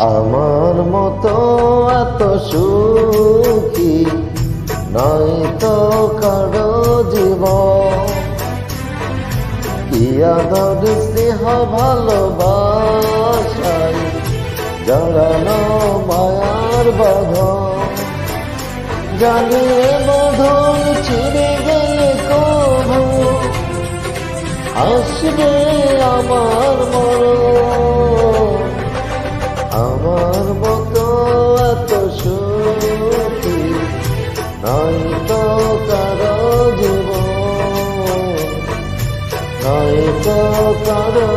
আমার মতো এত সুখী নয় তো কারো জীবন। কি আদর স্নেহ ভালোবাসায় জড়ানো মায়ার বাঁধন। জানি এ বাঁধন ছিঁড়ে গেলে কবু আসবে আমার মরণ। আমার মতো এত সুখী নয় তো কারো জীবন, নয় তো কারো